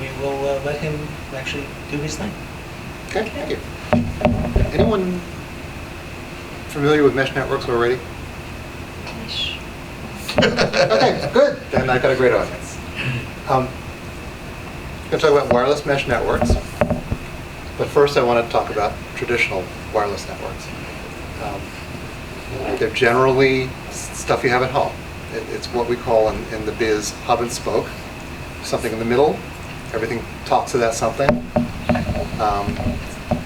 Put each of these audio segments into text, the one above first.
we will let him actually do his thing. Okay, thank you. Anyone familiar with mesh networks already? Okay, good. Then I've got a great audience. I'm going to talk about wireless mesh networks, but first I want to talk about traditional wireless networks. They're generally stuff you have at home. It's what we call in the biz hub and spoke. Something in the middle, everything talks to that something.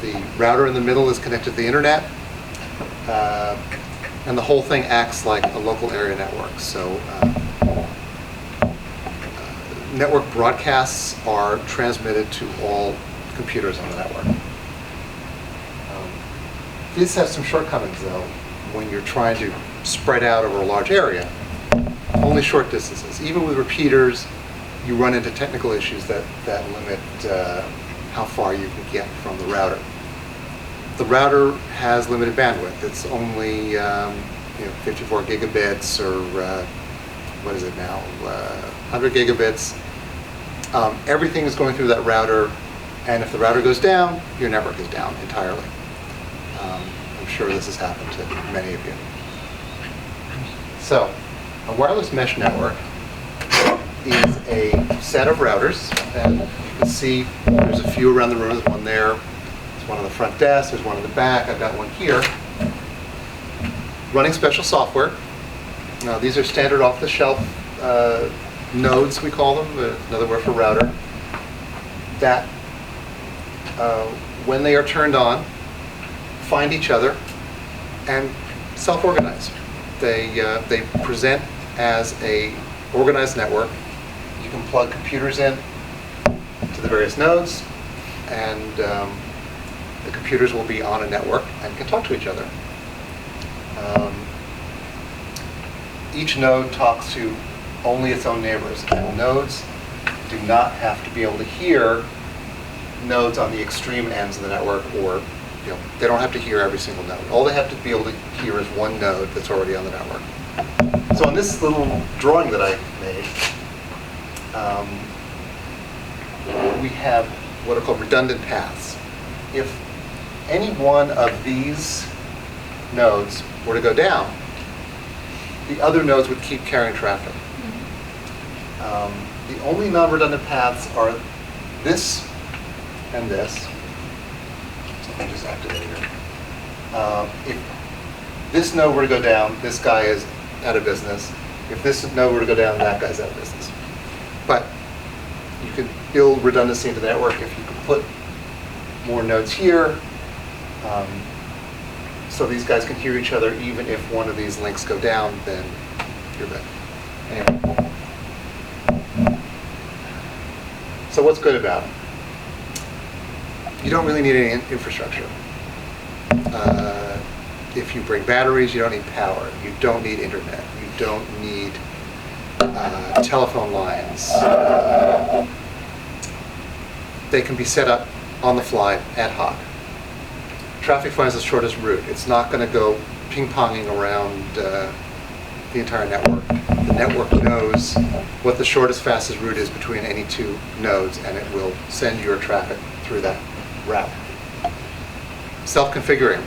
The router in the middle is connected to the internet, and the whole thing acts like a local area network. So network broadcasts are transmitted to all computers on the network. This has some shortcomings though when you're trying to spread out over a large area. Only short distances. Even with repeaters, you run into technical issues that limit how far you can get from the router. The router has limited bandwidth. It's only 54 gigabits or what is it now, 100 gigabits. Everything is going through that router, and if the router goes down, your network is down entirely. I'm sure this has happened to many of you. So, a wireless mesh network is a set of routers, and you can see there's a few around the room. There's one there, there's one on the front desk, there's one in the back, I've got one here. Running special software. Now these are standard off-the-shelf nodes, we call them, another word for router, that when they are turned on, find each other and self-organize. They present as a organized network. You can plug computers in to the various nodes, and the computers will be on a network and can talk to each other. Each node talks to only its own neighbors, and nodes do not have to be able to hear nodes on the extreme ends of the network, or they don't have to hear every single node. All they have to be able to hear is one node that's already on the network. So in this little drawing that I made, we have what are called redundant paths. If any one of these nodes were to go down, the other nodes would keep carrying traffic. The only non-redundant paths are this and this. So let me just activate here. If this node were to go down, this guy is out of business. If this node were to go down, that guy's out of business. But you could build redundancy into the network if you could put more nodes here, so these guys can hear each other. Even if one of these links go down, then you're good. Anyway. So what's good about it? You don't really need any infrastructure. If you bring batteries, you don't need power. You don't need internet. You don't need telephone lines. They can be set up on the fly, ad hoc. Traffic finds the shortest route. It's not going to go ping-ponging around the entire network. The network knows what the shortest, fastest route is between any two nodes, and it will send your traffic through that route. Self-configuring.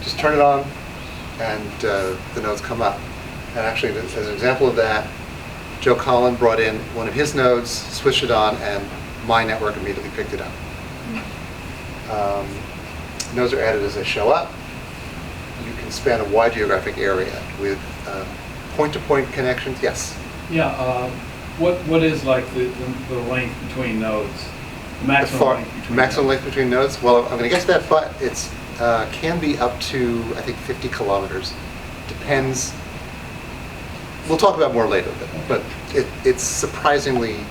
Just turn it on, and the nodes come up. And actually, as an example of that, Joe Collin brought in one of his nodes, switched it on, and my network immediately picked it up. Nodes are added as they show up. You can span a wide geographic area with point-to-point connections. Yes? Yeah. What is like the length between nodes? The maximum length between nodes? Well, I'm going to get to that, but it's can be up to, I think, 50 kilometers. Depends. We'll talk about more later, but it's surprisingly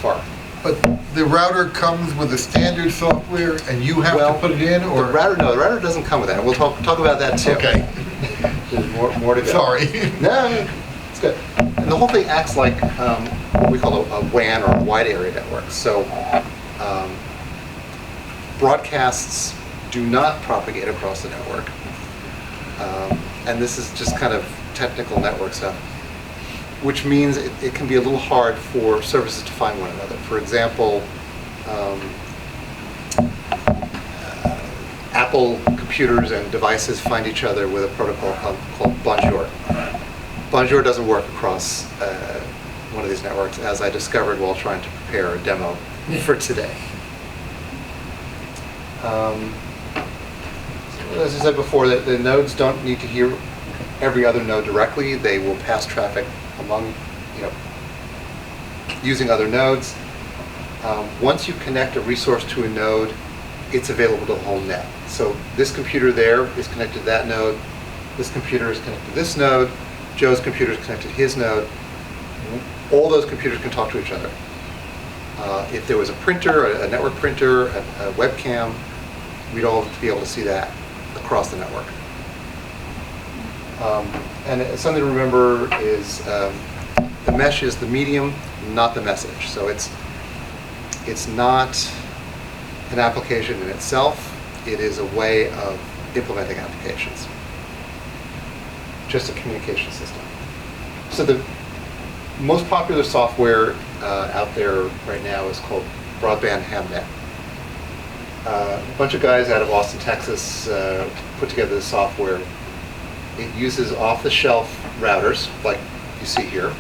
far. But the router comes with a standard software, and you have to put it in, or the router doesn't come with that. We'll talk about that too. Okay. There's more to go. Sorry. No, it's good. And the whole thing acts like what we call a WAN, or a wide area network. So broadcasts do not propagate across the network, and this is just kind of technical network stuff, which means it can be a little hard for services to find one another. For example, Apple computers and devices find each other with a protocol called Bonjour. Bonjour doesn't work across one of these networks, as I discovered while trying to prepare a demo for today. As I said before, the nodes don't need to hear every other node directly. They will pass traffic among, using other nodes. Once you connect a resource to a node, it's available to the whole net. So this computer there is connected to that node. This computer is connected to this node. Joe's computer is connected to his node. All those computers can talk to each other. If there was a printer, a network printer, a webcam, we'd all be able to see that across the network. And something to remember is the mesh is the medium, not the message. So it's not an application in itself. It is a way of implementing applications. Just a communication system. So the most popular software out there right now is called Broadband Hamnet. A bunch of guys out of Austin, Texas put together this software. It uses off-the-shelf routers, like you see here.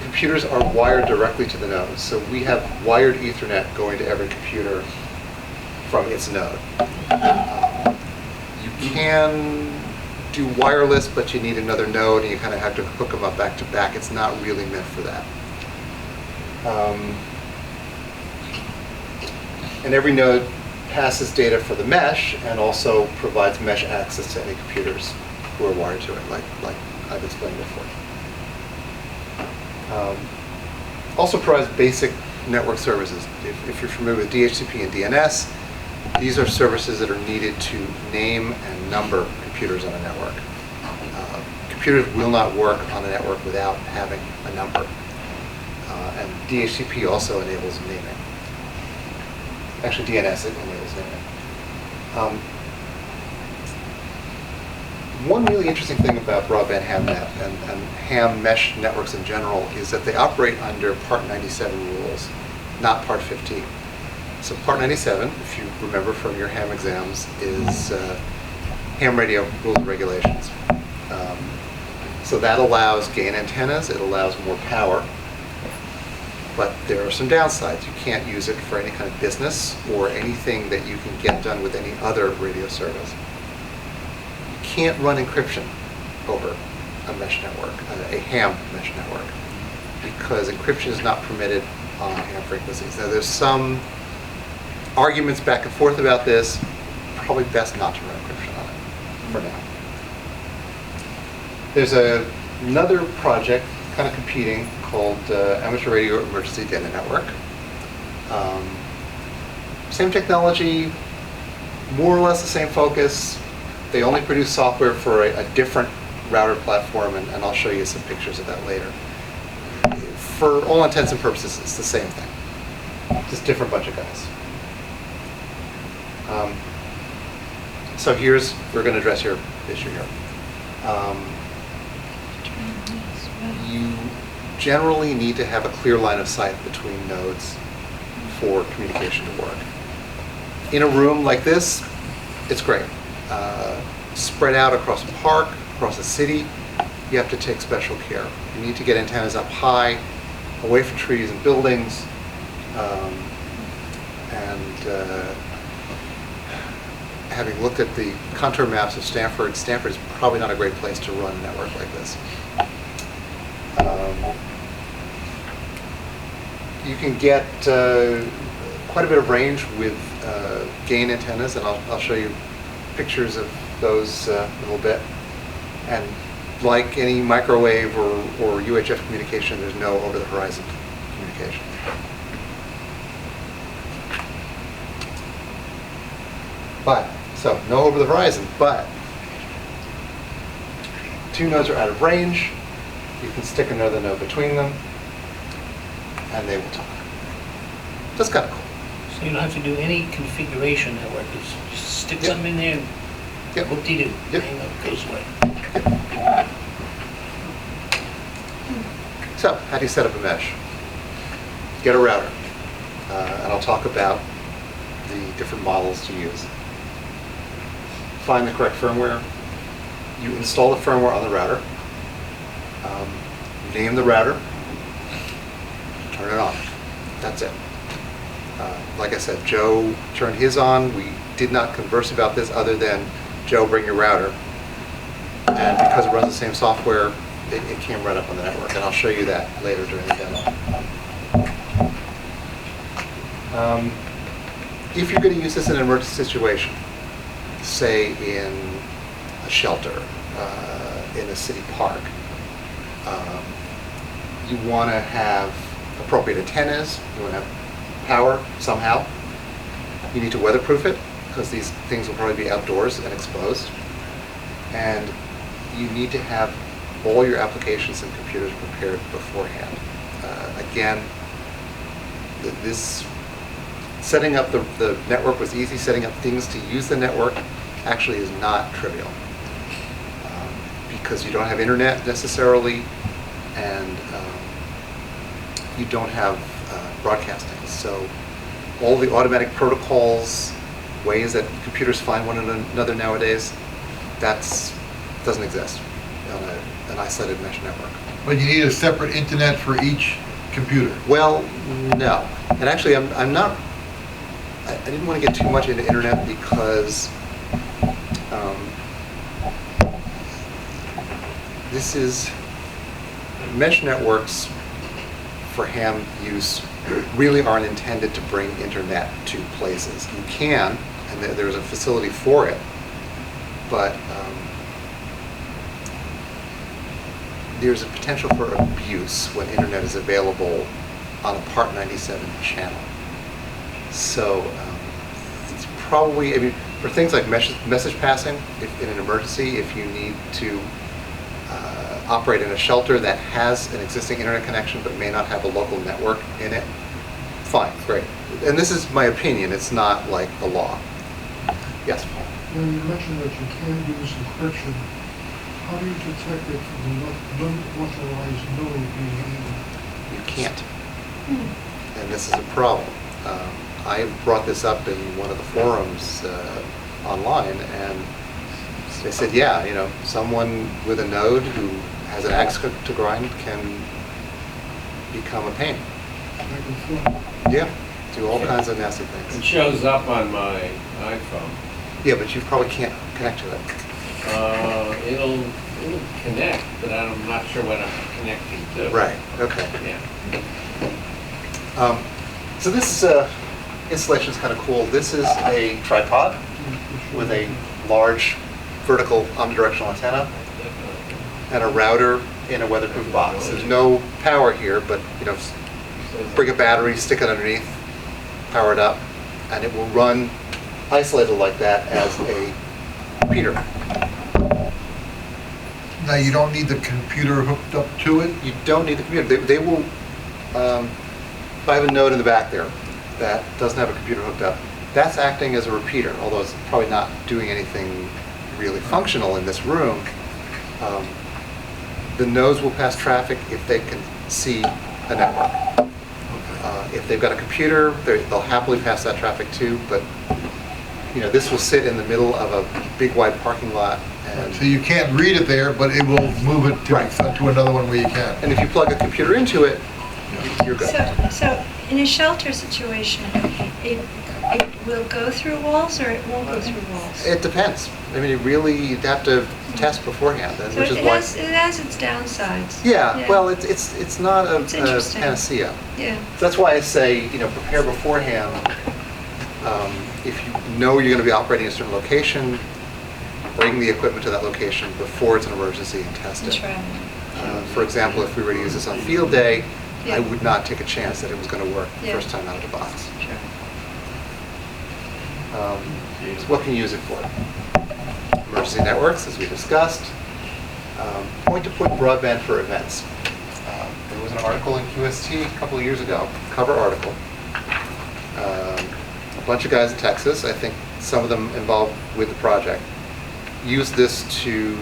Computers are wired directly to the nodes. So we have wired Ethernet going to every computer from its node. You can do wireless, but you need another node, and you kind of have to hook them up back to back. It's not really meant for that. And every node passes data for the mesh and also provides mesh access to any computers who are wired to it, like I've explained before. Also provides basic network services. If you're familiar with DHCP and DNS, these are services that are needed to name and number computers on a network. Computers will not work on a network without having a number. And DHCP also enables naming. Actually, DNS enables naming. One really interesting thing about broadband HAMnet and ham mesh networks in general is that they operate under Part 97 rules, not Part 15. So Part 97, if you remember from your ham exams, is ham radio rules and regulations. So that allows gain antennas, it allows more power, but there are some downsides. You can't use it for any kind of business or anything that you can get done with any other radio service. You can't run encryption over a mesh network, a ham mesh network, because encryption is not permitted on ham frequencies. Now there's some arguments back and forth about this. Probably best not to run encryption on it for now. There's another project kind of competing called Amateur Radio Emergency Data Network. Same technology, more or less the same focus. They only produce software for a different router platform, and I'll show you some pictures of that later. For all intents and purposes, it's the same thing, just different bunch of guys. So we're going to address your issue here. You generally need to have a clear line of sight between nodes for communication to work. In a room like this, it's great. Spread out across a park, across a city, you have to take special care. You need to get antennas up high, away from trees and buildings, having looked at the contour maps of Stamford, Stamford is probably not a great place to run a network like this. You can get quite a bit of range with gain antennas, and I'll show you pictures of those in a little bit. And like any microwave or UHF communication, there's no over-the-horizon communication. So no over-the-horizon, but two nodes are out of range. You can stick another node between them, and they will talk. That's kind of cool. So you don't have to do any configuration network. Just stick something in there and whoop-de-doo. Hang up, goes away. So how do you set up a mesh? get a router, and I'll talk about the different models to use. Find the correct firmware. You install the firmware on the router. Name the router. Turn it on. That's it. Like I said, Joe turned his on. We did not converse about this other than, Joe, bring your router. And because it runs the same software, it came right up on the network. And I'll show you that later during the demo. If you're going to use this in an emergency situation, say in a shelter, in a city park, you want to have appropriate antennas, you want to have power somehow. You need to weatherproof it, because these things will probably be outdoors and exposed. And you need to have all your applications and computers prepared beforehand. Again, this setting up the network was easy. Setting up things to use the network actually is not trivial, because you don't have internet necessarily, and you don't have broadcasting. So all the automatic protocols, ways that computers find one another nowadays, doesn't exist on an isolated mesh network. But you need a separate internet for each computer. Well, no. And actually, I'm not. I didn't want to get too much into internet because this is mesh networks for ham use really aren't intended to bring internet to places. You can, and there's a facility for it, but there's a potential for abuse when internet is available on a Part 97 channel. So it's probably, I mean, for things like message passing, if in an emergency, if you need to operate in a shelter that has an existing internet connection but may not have a local network in it, fine, great. And this is my opinion, it's not like the law. Yes, Paul? Now, you mentioned that you can use encryption. How do you detect it from the unauthorized node being able? You can't. And this is a problem. I brought this up in one of the forums online, and they said, yeah, you know, someone with a node who has an axe to grind can become a pain. Yeah, do all kinds of nasty It things. shows up on my iPhone. Yeah, but you probably can't connect to it. It'll connect, but I'm not sure what I'm connecting to. Right, okay. Yeah. So this installation is kind of cool. This is a tripod with a large vertical omnidirectional antenna and a router in a weatherproof box. There's no power here, but you know, bring a battery, stick it underneath, power it up, and it will run isolated like that as a repeater. Now, you don't need the computer hooked up to it? You don't need the computer. They will, if I have a node in the back there that doesn't have a computer hooked up, that's acting as a repeater, although it's probably not doing anything really functional in this room. The nodes will pass traffic if they can see a network. If they've got a computer, they'll happily pass that traffic too, but you know, this will sit in the middle of a big wide parking lot. And So you can't read it there, but it will move it Right. to another one where you can. And if you plug a computer into it, you're good. So in a shelter situation, it will go through walls or it won't go through walls? It depends. I mean, you'd have to test beforehand, So which is it why. has its downsides. Yeah, well, it's not a It's interesting. panacea. Yeah. That's why I say, you know, prepare beforehand. If you know you're going to be operating in a certain location, bring the equipment to that location before it's an emergency and test And it. try it. For example, if we were to use this on field day, Yeah. I would not take a chance that it was going to work the Yeah. first time out of the box. Sure. So what can you use it for? Emergency networks, as we discussed. Point-to-point broadband for events. There was an article in QST a couple of years ago, cover article. A bunch of guys in Texas, I think some of them involved with the project, used this to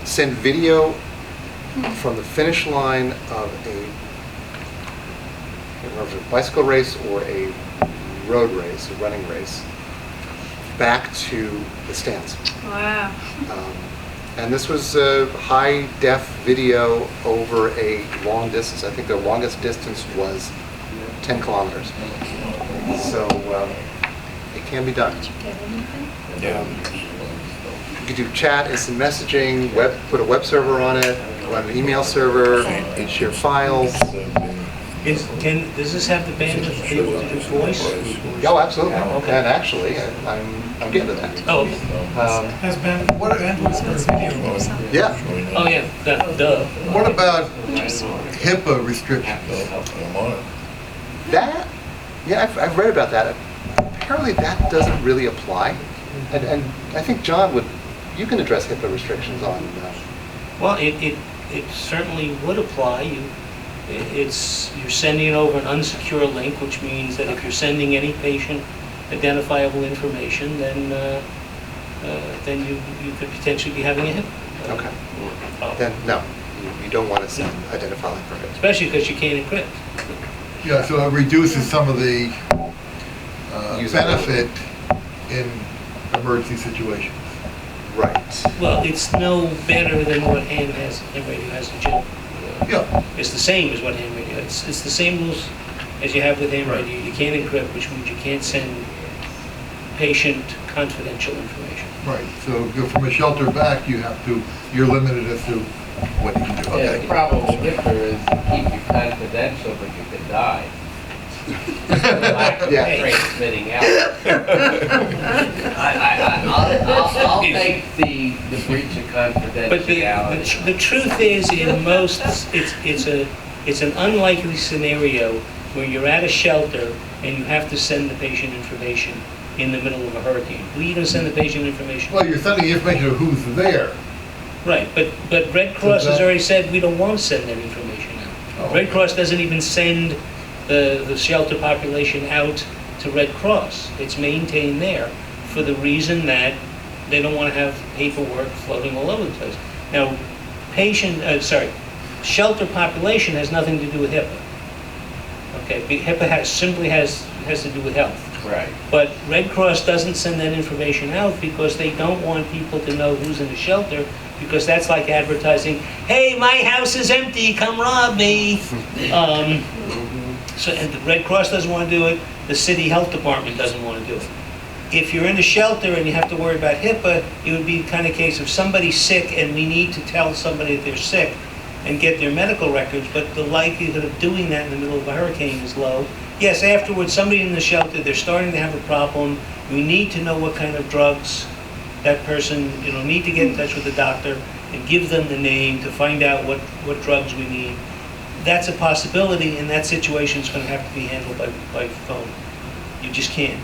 send video from the finish line of a can't remember if it was a bicycle race or a road race, a running race, back to the stands. Wow. And this was a high-def video over a long distance. I think their longest distance was 10 kilometers. So it can be done. Did you get anything? You could do chat, instant messaging, put a web server on it, run an email server, share files. Does this have the bandwidth to be able to do voice? Oh, absolutely. Okay. And actually, I'm getting to that. Oh, Has been, what bandwidth for video? Yeah. oh yeah, duh. What about HIPAA restrictions? That, yeah, I've read about that. Apparently that doesn't really apply. And I think, John, you can address HIPAA restrictions on Well, it certainly would apply. You're sending it over an unsecure link, which means that if you're sending any patient identifiable information, then you could potentially be having a HIPAA. Okay. problem. Then, no, you don't want to send identifying information. Especially because you can't encrypt. Yeah, so it reduces some of the benefit in emergency situations. Right. Well, it's no better than what hand radio has in general. Yeah, It's the same as what hand radio has. It's the same rules as you have with hand Right. radio. You can't encrypt, which means you can't send patient confidential information. right. So from a shelter back, you're limited as to what you can do. Yeah, the Okay. problem with HIPAA is to keep you confidential, but you could die. Lack of Yeah. transmitting out. I'll take the breach of But confidentiality. the truth is, in most, it's an unlikely scenario where you're at a shelter and you have to send the patient information in the middle of a hurricane. Who are you going to send the patient information? Well, you're sending information of who's there. Right, but Red Cross has already said we don't want to send that information out. Oh. Red Cross doesn't even send the shelter population out to Red Cross. It's maintained there for the reason that they don't want to have paperwork floating all over the place. Now, shelter population has nothing to do with HIPAA. Okay, HIPAA simply has to do with health. Right. But Red Cross doesn't send that information out because they don't want people to know who's in the shelter, because that's like advertising, hey, my house is empty, come rob me. So and the Red Cross doesn't want to do it, the city health department doesn't want to do it. If you're in a shelter and you have to worry about HIPAA, it would be the kind of case of somebody's sick and we need to tell somebody that they're sick and get their medical records, but the likelihood of doing that in the middle of a hurricane is low. Yes, afterwards, somebody in the shelter, they're starting to have a problem. We need to know what kind of drugs that person, need to get in touch with the doctor and give them the name to find out what drugs we need. That's a possibility, and that situation is going to have to be handled by phone. You just can't.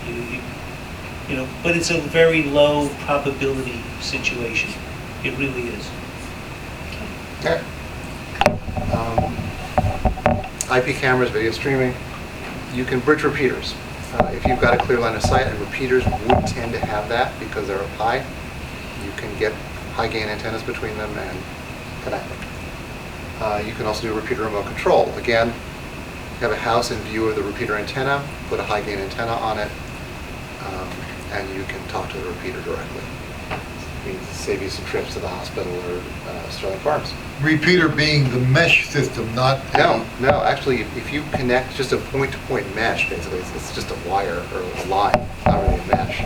But it's a very low probability situation. It really is. Okay. IP cameras, video streaming. You can bridge repeaters. If you've got a clear line of sight, and repeaters would tend to have that because they're up high, you can get high gain antennas between them and connect them. You can also do a repeater remote control. Again, you have a house in view of the repeater antenna, put a high gain antenna on it, and you can talk to the repeater directly. It means save you some trips to the hospital or Sterling Farms. Repeater being the mesh system, not No, actually, if you connect just a point-to-point mesh, basically, it's just a wire or a line, not really a mesh.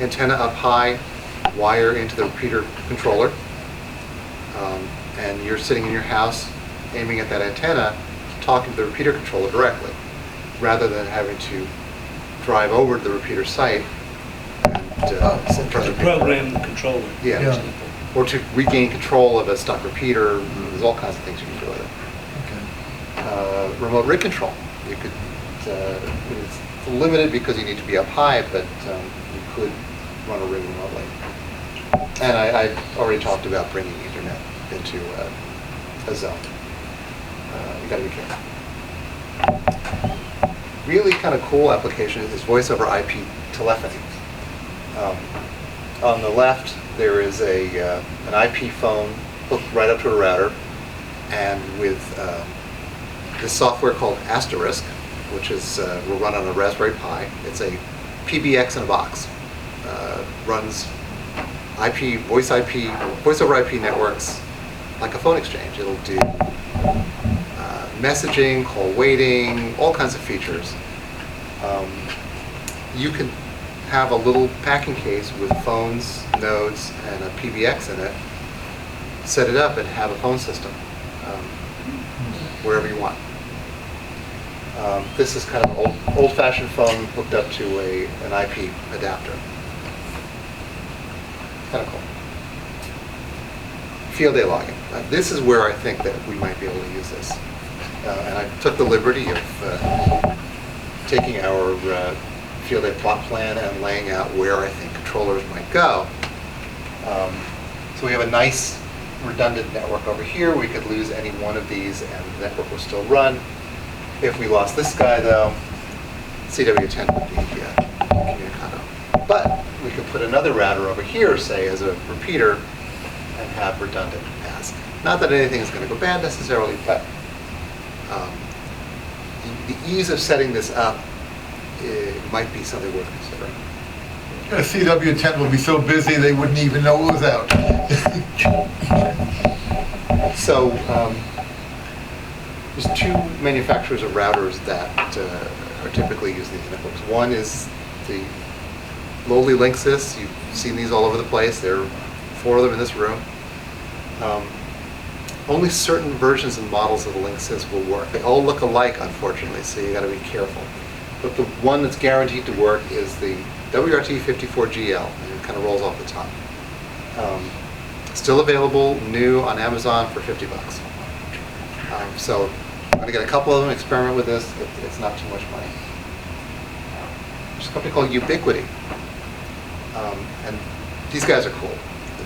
Antenna up high, wire into the repeater controller, and you're sitting in your house aiming at that antenna, talking to the repeater controller directly, rather than having to drive over to the repeater site and sit in front To of the repeater. program the controller. Yeah. Yeah. Or to regain control of a stuck repeater. There's all kinds of things you can do with it. Remote rig control. You could, it's limited because you need to be up high, but you could run a rig remotely. And I've already talked about bringing Ethernet into a zone. You gotta be careful. Really kind of cool application is voice over IP telephony. On the left, there is an IP phone hooked right up to a router, and with this software called Asterisk, which is will run on a Raspberry Pi. It's a PBX in a box. Runs IP, voice over IP networks like a phone exchange. It'll do messaging, call waiting, all kinds of features. You can have a little packing case with phones, nodes, and a PBX in it, set it up and have a phone system wherever you want. This is kind of an old-fashioned phone hooked up to an IP adapter. Kind of cool. Field day logging. This is where I think that we might be able to use this. And I took the liberty of taking our field day plot plan and laying out where I think controllers might go. So we have a nice redundant network over here. We could lose any one of these and the network will still run. If we lost this guy though, CW10 would be incommunicado. But we could put another router over here, say, as a repeater and have redundant paths. Not that anything is going to go bad necessarily, but the ease of setting this up might be something worth considering. CW10 will be so busy they wouldn't even know it was out. So there's two manufacturers of routers that are typically used in these networks. One is the lowly Linksys. You've seen these all over the place. There are 4 of them in this room. Only certain versions and models of the Linksys will work. They all look alike, unfortunately, so you got to be careful. But the one that's guaranteed to work is the WRT54GL, and it kind of rolls off the top. Still available, new on Amazon for $50. So I'm going to get a couple of them, experiment with this. It's not too much money. There's a company called Ubiquity, and these guys are cool.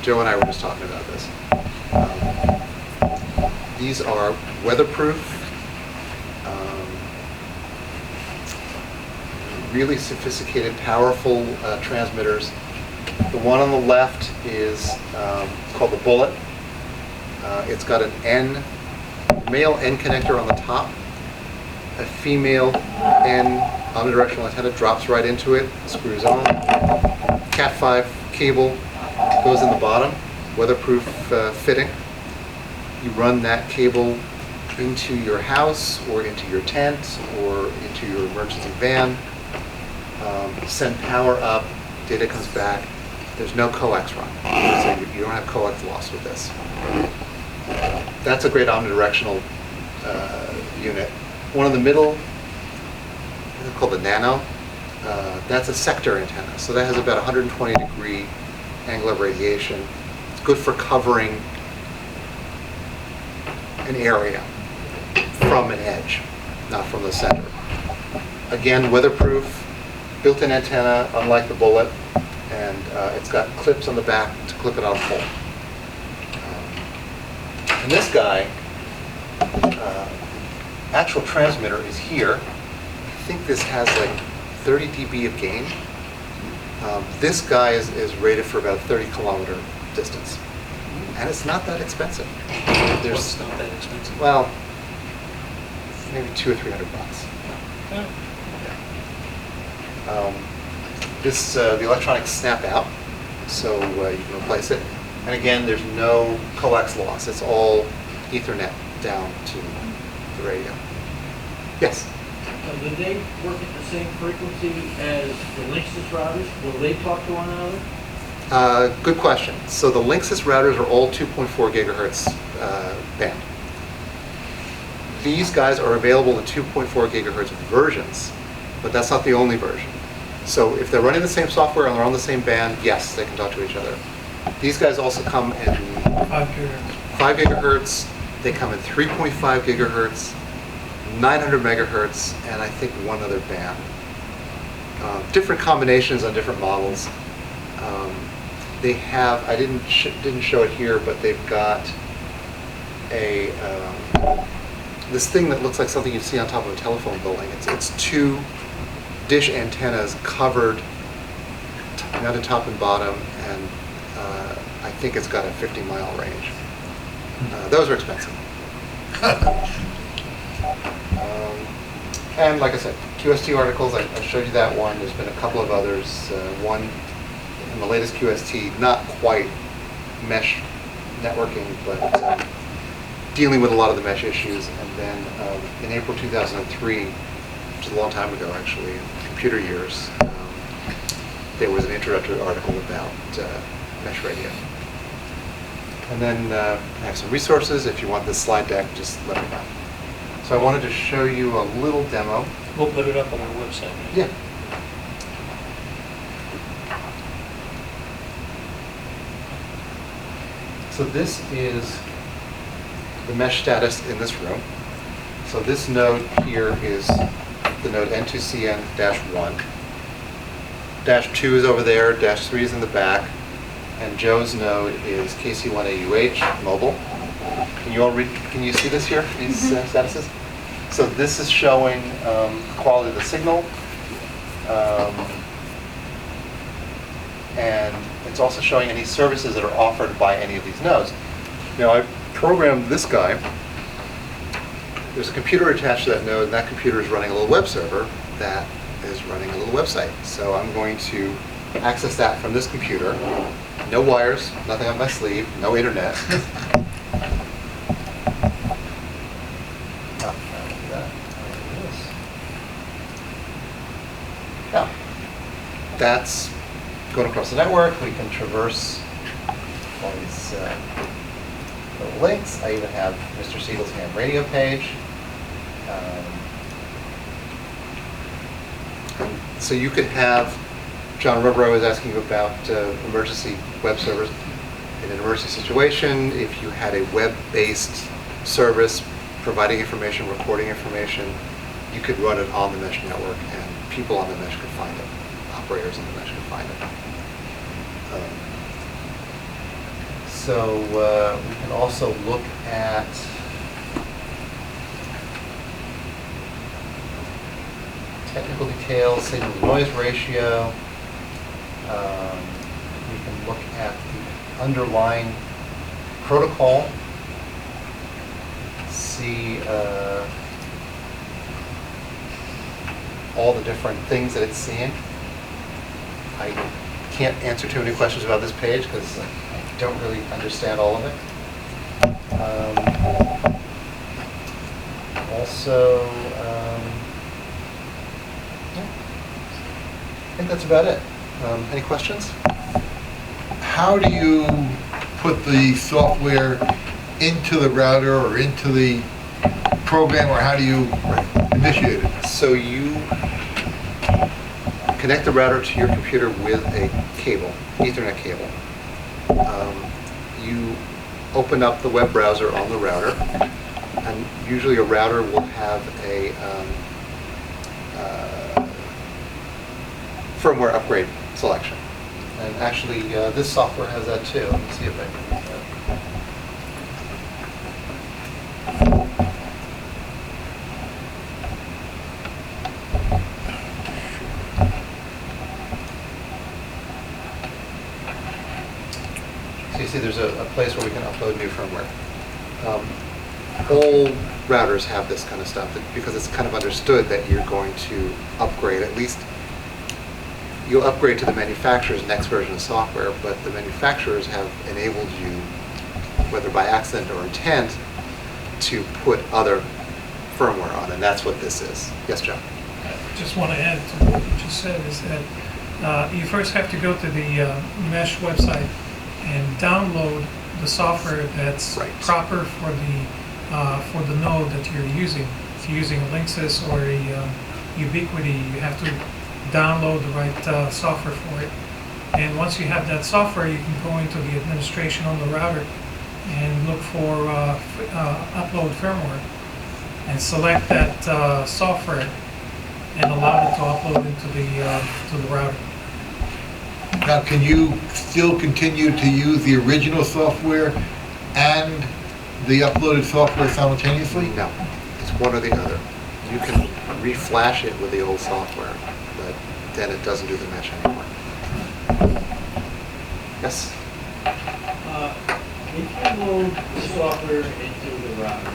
Joe and I were just talking about this. These are weatherproof, really sophisticated, powerful transmitters. The one on the left is called the Bullet. It's got an male N connector on the top. A female N omnidirectional antenna drops right into it, screws on. Cat5 cable goes in the bottom, weatherproof fitting. You run that cable into your house or into your tent or into your emergency van. Send power up, data comes back. There's no coax run, so you don't have coax loss with this. That's a great omnidirectional unit. One in the middle, it's called the Nano. That's a sector antenna, so that has about 120-degree angle of radiation. It's good for covering an area from an edge, not from the center. Again, weatherproof, built-in antenna, unlike the Bullet, and it's got clips on the back to clip it on a pole. And this guy, actual transmitter is here. I think this has like 30 dB of gain. This guy is rated for about 30-kilometer distance. And it's not that expensive. What's not that expensive? Well, maybe $200 or $300. The electronics snap out, so you can replace it. And again, there's no coax loss. It's all Ethernet down to the radio. Yes? Do they work at the same frequency as the Linksys routers? Will they talk to one another? Good question. So the Linksys routers are all 2.4 gigahertz band. These guys are available in 2.4 gigahertz versions, but that's not the only version. So if they're running the same software and they're on the same band, yes, they can talk to each other. These guys also come in 5 gigahertz. They come in 3.5 gigahertz, 900 megahertz, and I think one other band. Different combinations on different models. They have, I didn't show it here, but they've got this thing that looks like something you'd see on top of a telephone building. It's 2 dish antennas covered down to top and bottom, and I think it's got a 50-mile range. Those are expensive. And like I said, QST articles, I showed you that one. There's been a couple of others. One in the latest QST, not quite mesh networking, but dealing with a lot of the mesh issues. And then in April 2003, which is a long time ago actually, in computer years, there was an introductory article about mesh radio. And then I have some resources. If you want this slide deck, just let me know. So I wanted to show you a little demo. We'll put it up on our website. Right? Yeah. So this is the mesh status in this room. So this node here is the node N2CN-1. -2 is over there, -3 is in the back, and Joe's node is KC1AUH mobile. Can you see this here, these statuses? So this is showing quality of the signal, and it's also showing any services that are offered by any of these nodes. Now I programmed this guy. There's a computer attached to that node, and that computer is running a little web server that is running a little website. So I'm going to access that from this computer. No wires, nothing on my sleeve, no internet. Now, that's going across the network. We can traverse all these little links. I even have Mr. Siegel's ham radio page. So you could have, John Rubro was asking you about emergency web servers. In an emergency situation, if you had a web-based service providing information, recording information, you could run it on the mesh network, and people on the mesh could find it. Operators on the mesh could find it. So we can also look at technical details, signal-to-noise ratio. We can look at the underlying protocol, see all the different things that it's seeing. I can't answer too many questions about this page because I don't really understand all of it. Also, I think that's about it. Any questions? How do you put the software into the router or into the program, or how do you initiate it? So you connect the router to your computer with a cable, Ethernet cable. You open up the web browser on the router, and usually a router will have a firmware upgrade selection. And actually, this software has that too. Let me see if I can. So you see there's a place where we can upload new firmware. All routers have this kind of stuff because it's kind of understood that you're going to upgrade, at least you'll upgrade to the manufacturer's next version of software, but the manufacturers have enabled you, whether by accident or intent, to put other firmware on, and that's what this is. Yes, Joe? I just want to add to what you just said is that you first have to go to the mesh website and download the software that's proper for the node that you're using. If you're using a Linksys or a Ubiquity, you have to download the right software for it. And once you have that software, you can go into the administration on the router and look for upload firmware and select that software and allow it to upload into the router. Now, can you still continue to use the original software and the uploaded software simultaneously? No, it's one or the other. You can reflash it with the old software, but then it doesn't do the mesh anymore. Yes? If you load the software into the router,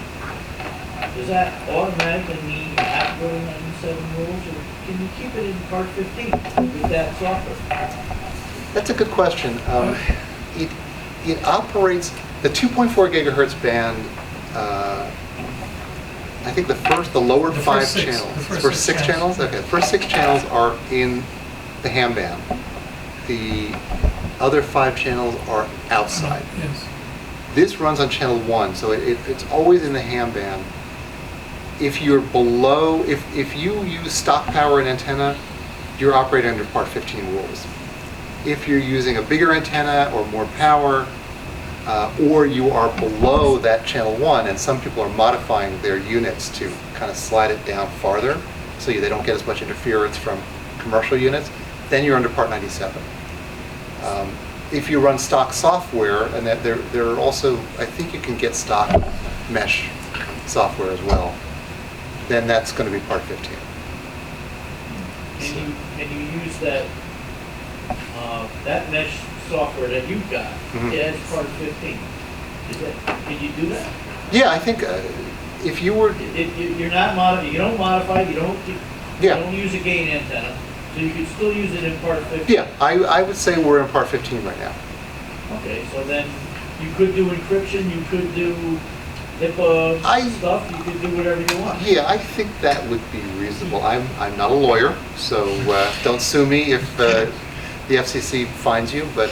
does that automatically mean you have to go to 97 rules, or can you keep it in Part 15 with that software? That's a good question. It operates, the 2.4 gigahertz band, I think the lower The five first six. channels. The first First six six channels? Okay, the first 6 channels are in the ham band. The other 5 channels are outside. Yes. This runs on channel 1, so it's always in the ham band. If you're below, if you use stock power and antenna, you're operating under Part 15 rules. If you're using a bigger antenna or more power, or you are below that channel 1, and some people are modifying their units to kind of slide it down farther so they don't get as much interference from commercial units, then you're under Part 97. If you run stock software, and that there are also, I think you can get stock mesh software as well, then that's going to be Part 15. And you use that, that mesh software that you've got, as Part 15. Can you do that? Yeah, I think if you were... You're not you don't modify, you don't use a gain antenna, so you could still use it in Part 15. Yeah, I would say we're in Part 15 right now. Okay, so then you could do encryption, you could do HIPAA stuff, you could do whatever you want. Yeah, I think that would be reasonable. I'm not a lawyer, so don't sue me if the FCC finds you, but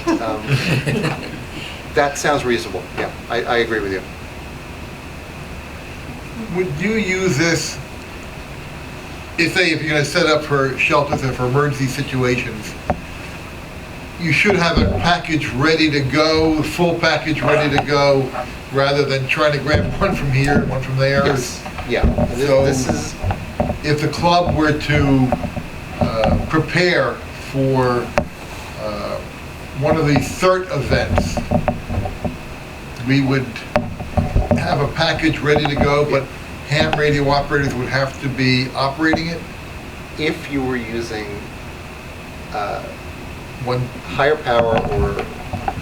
that sounds reasonable. Yeah, I agree with you. Would you use this, if you're going to set up for shelters and for emergency situations, you should have a package ready to go, full package ready to go, rather than trying to grab one from here and one from there? Yes. Yeah. So This is... if the club were to prepare for one of these CERT events, we would have a package ready to go, but ham radio operators would have to be operating it? If you were using One, higher power or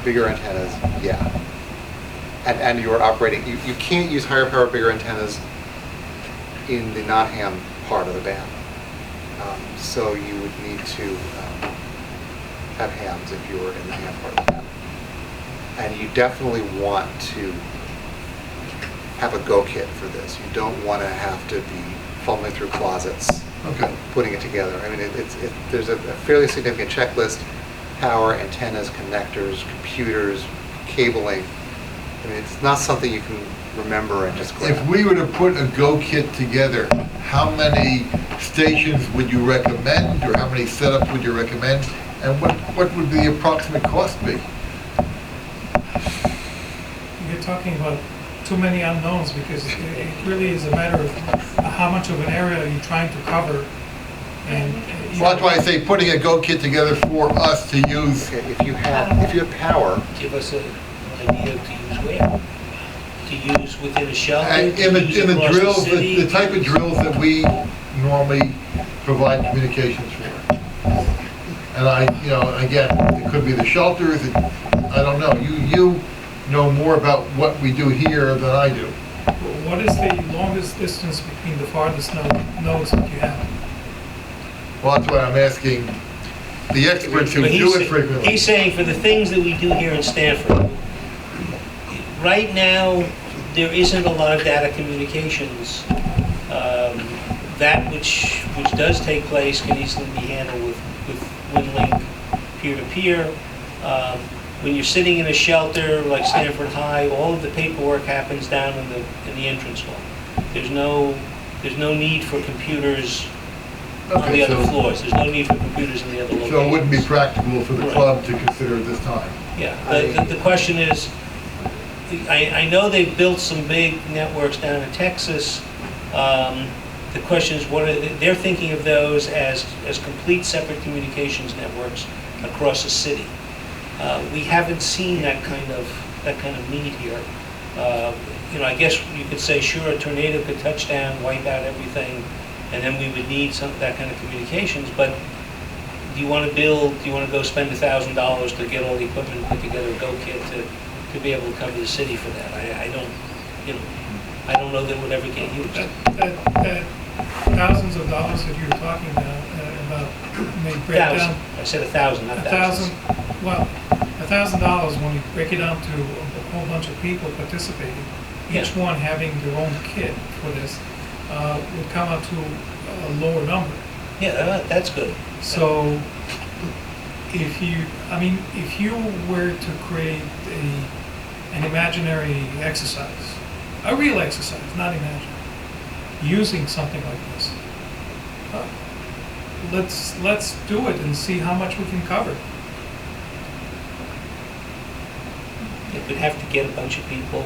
bigger antennas, yeah. And you are operating, you can't use higher power, bigger antennas in the non-ham part of the band. So you would need to have hams if you were in the ham part of the band. And you definitely want to have a go kit for this. You don't want to have to be fumbling through closets, okay. putting it together. I mean, there's a fairly significant checklist: power, antennas, connectors, computers, cabling. I mean, it's not something you can remember and just grab. If we were to put a go kit together, how many stations would you recommend, or how many setups would you recommend, and what would the approximate cost be? You're talking about too many unknowns, because it really is a matter of how much of an area you're trying to cover. And Well, that's why I say putting a go kit together for us to use. Okay, if you have power, Give us an idea to use where? To use within a shelter? And to in use the across drills, city, the type of drills that we normally provide communications for. And again, it could be the shelters, I don't know. You know more about what we do here than I do. what is the longest distance between the farthest nodes that you have? Well, that's why I'm asking the experts who But do it frequently. He's saying for the things that we do here in Stamford, right now, there isn't a lot of data communications. That which does take place can easily be handled with WinLink peer-to-peer. When you're sitting in a shelter like Stamford High, all of the paperwork happens down in the entrance hall. There's no need for computers on the other floors. There's no need for computers in the other locations. So it wouldn't be practical for the club to consider at this time. Yeah, the question is, I know they've built some big networks down in Texas. The question is, they're thinking of those as complete separate communications networks across the city. We haven't seen that kind of need here. I guess you could say, sure, a tornado could touch down, wipe out everything, and then we would need that kind of communications. But do you want to go spend $1,000 to get all the equipment, put together a go kit to be able to come to the city for that? I don't, I don't know that it would ever get used. That thousands of dollars that you're talking about may break down. Thousand, I said 1,000, not thousands. Well, $1,000, when you break it down to a whole bunch of people participating, each one having their own kit for this, would come out to a lower number. Yeah, that's good. So, if you were to create an imaginary exercise, a real exercise, not imaginary, using something like this, let's do it and see how much we can cover. If we'd have to get a bunch of people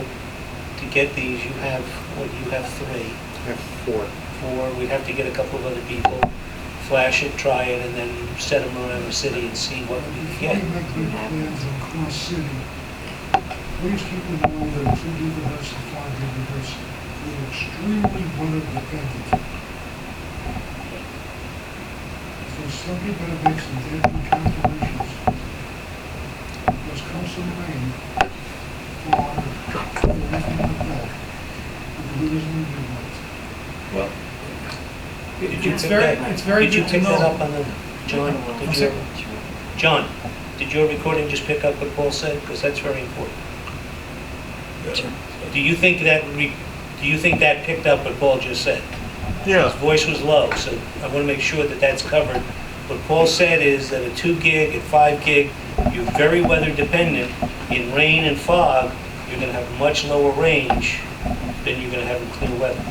to get these, you have 3. I have 4. 4, we'd have to get a couple of other people, flash it, try it, and then set them around the city and see what we Before can you get. make big plans across city, please keep in mind that 2 gigahertz to 5 gigahertz, they're extremely weather dependent. So some people have to make some different calculations. Because comes some rain, fog, or anything like that, the weather's going to be right. Well, Did you it's pick very, that- it's very Did you good to pick that up know. on the, John? I'm Did sorry? John, did your recording just pick up what Paul said? Because that's very important. Do you think that picked up what Paul just said? His voice was low, so I want to make sure that that's covered. What Paul said is that a 2 gig and 5 gig, you're very weather dependent. In rain and fog, you're going to have much lower range than you're going to have in clear weather.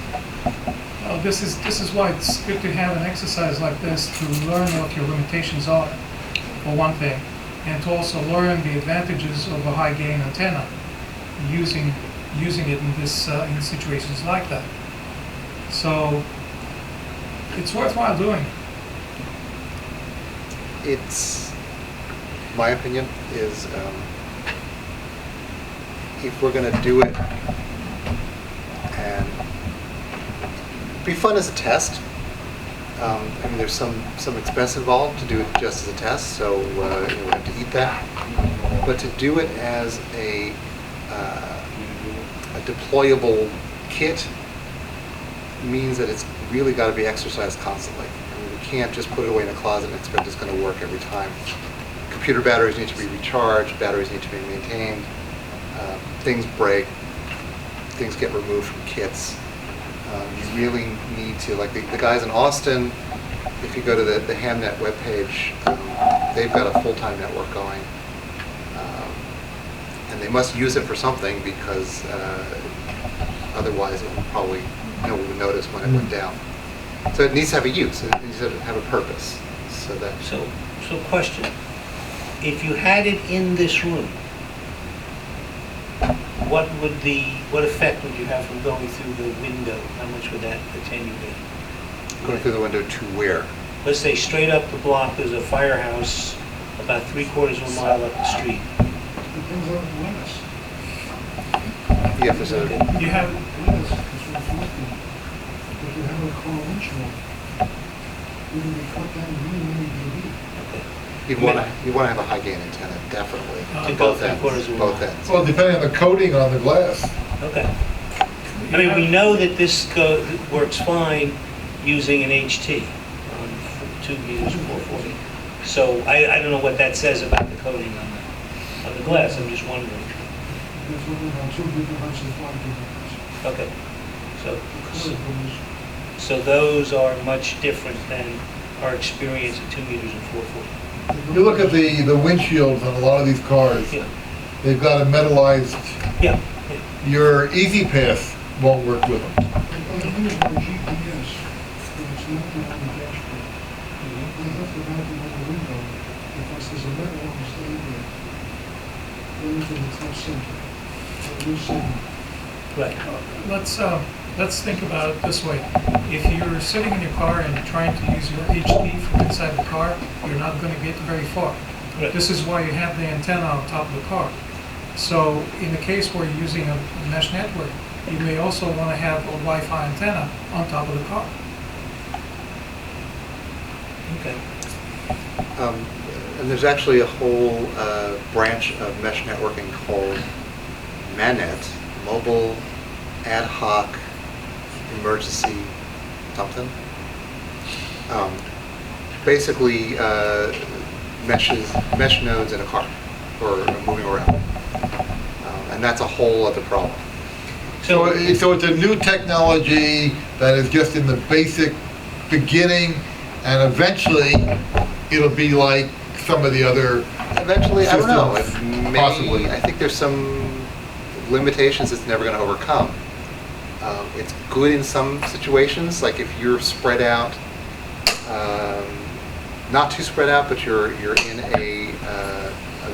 Well, this is why it's good to have an exercise like this to learn what your limitations are, for one thing, and to also learn the advantages of a high gain antenna, using it in situations like that. So it's worthwhile doing. It's, my opinion is, if we're going to do it, and it'd be fun as a test. I mean, there's some expense involved to do it just as a test, so we have to eat that. But to do it as a deployable kit means that it's really got to be exercised constantly. I mean, we can't just put it away in a closet and expect it's going to work every time. Computer batteries need to be recharged, batteries need to be maintained, things break, things get removed from kits. You really need to, like the guys in Austin, if you go to the Hamnet webpage, they've got a full-time network going. And they must use it for something because otherwise it would probably, no one would notice when it went down. So it needs to have a use, it needs to have a purpose. So question, if you had it in this room, what effect would you have from going through the window? How much would that attenuate? Going through the window to where? Let's say straight up the block, there's a firehouse about 3/4 of a mile up the street. Depends on the limits. Yeah, if there's a, You have, Limits, it's reflecting. If you have a car windshield, you're going to be cut down really dB. you'd want to have a high gain antenna, definitely. To To go both ends, 3/4 of a both mile. ends. Well, depending on the coating on the glass. Okay. I mean, we know that this works fine using an HT on 2 meters, 440. So I don't know what that says about the coating on the glass, I'm just wondering. That's only about 2 gigahertz and 5 gigahertz. Okay. The color goes, So those are much different than our experience at 2 meters and 440. You look at the windshields on a lot of these cars, Yeah, they've got a metallized, yeah. your Easy Pass won't work with them. and the thing is by GPS, but it's mounted on the dashboard. They have to mount it on the window because there's a metal on the side there. Goes in the top center. So you're saying, Right. let's think about it this way. If you're sitting in your car and you're trying to use your HD from inside the car, you're not going to get very far. Right. This is why you have the antenna on top of the car. So in the case where you're using a mesh network, you may also want to have a Wi-Fi antenna on top of the car. Okay. And there's actually a whole branch of mesh networking called MANET, Mobile ad hoc emergency something. Basically, mesh nodes in a car or moving around. And that's a whole other problem. So it's a new technology that is just in the basic beginning, and eventually it'll be like some of the other Eventually, I don't know. It systems, may, possibly. I think there's some limitations it's never going to overcome. It's good in some situations, like if you're spread out, not too spread out, but you're in a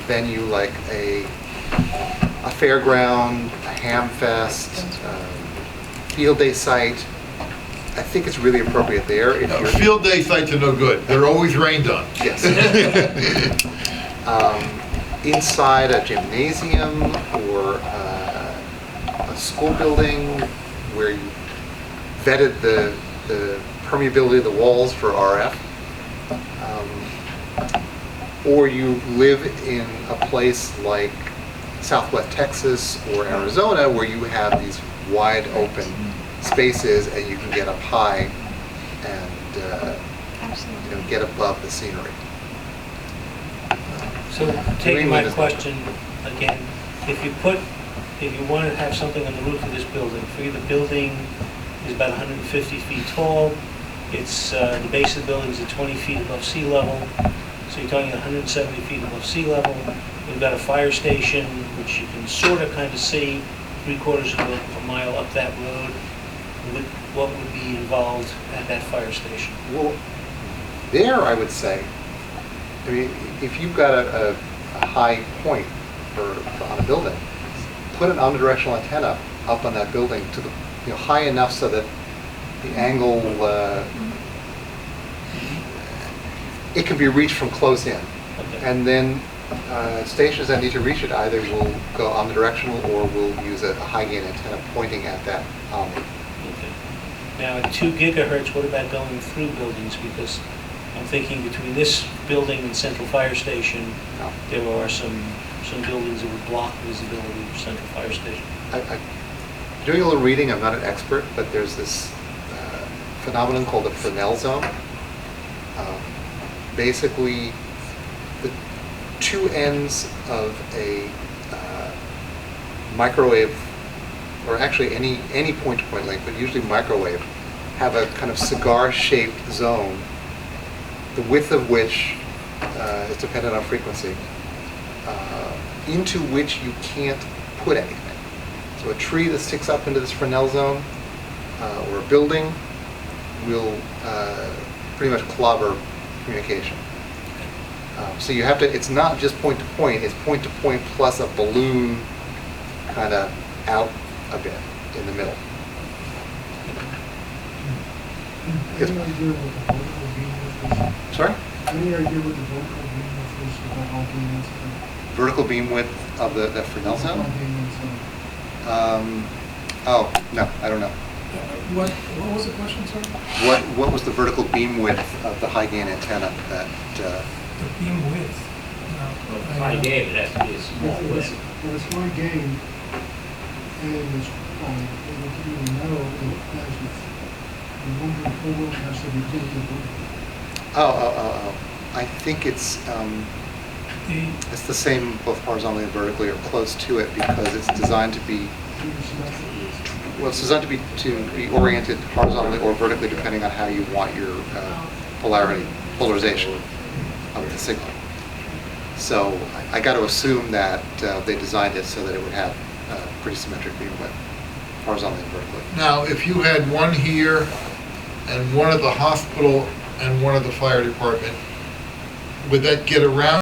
venue like a fairground, a ham fest, field day site. I think it's really appropriate there. If you're Field day sites are no good. They're always rained on. Yes. Inside a gymnasium or a school building where you vetted the permeability of the walls for RF. Or you live in a place like Southwest Texas or Arizona where you have these wide open spaces and you can get up high and Absolutely. get above the scenery. So taking my question again, if you want to have something on the roof of this building, the building is about 150 feet tall, it's, the base of the building is at 20 feet above sea level, so you're talking 170 feet above sea level. We've got a fire station, which you can sort of kind of see 3/4 of a mile up that road. What would be involved at that fire station? Well, there I would say, I mean, if you've got a high point on a building, put an omnidirectional antenna up on that building to the, high enough so that the angle, it can be reached from close in. Okay. And then stations that need to reach it either will go omnidirectional or will use a high gain antenna pointing at that omni. Okay. Now, at 2 gigahertz, what about going through buildings? Because I'm thinking between this building and Central Fire Station, No. there are some buildings that would block visibility of Central Fire Station. I'm doing a little reading, I'm not an expert, but there's this phenomenon called the Fresnel zone. Basically, the two ends of a microwave, or actually any point-to-point link, but usually microwave, have a kind of cigar-shaped zone, the width of which is dependent on frequency, into which you can't put anything. So a tree that sticks up into this Fresnel zone, or a building, will pretty much clobber communication. So you have to, it's not just point to point, it's point to point plus a balloon kind of out a bit in the middle. Yes, Any idea what the vertical beam width is? Sorry? Any idea what the vertical beam width is of that whole beam width? Vertical beam width of the Fresnel zone? Oh, no, I don't know. What was the question, sir? What was the vertical beam width of the high gain antenna that, The beam width? No, Well, high gain, it has to be a small width. Well, it's high gain, and it's, able to even know as with the 1.4 has to be built oh. I think it's The, the same both horizontally and vertically, or close to it, because it's designed to be, well, it's designed to be oriented horizontally or vertically depending on how you want your polarization of the signal. So I got to assume that they designed it so that it would have pretty symmetric beam width, horizontally and vertically. Now, if you had one here and one at the hospital and one at the fire department, would that get around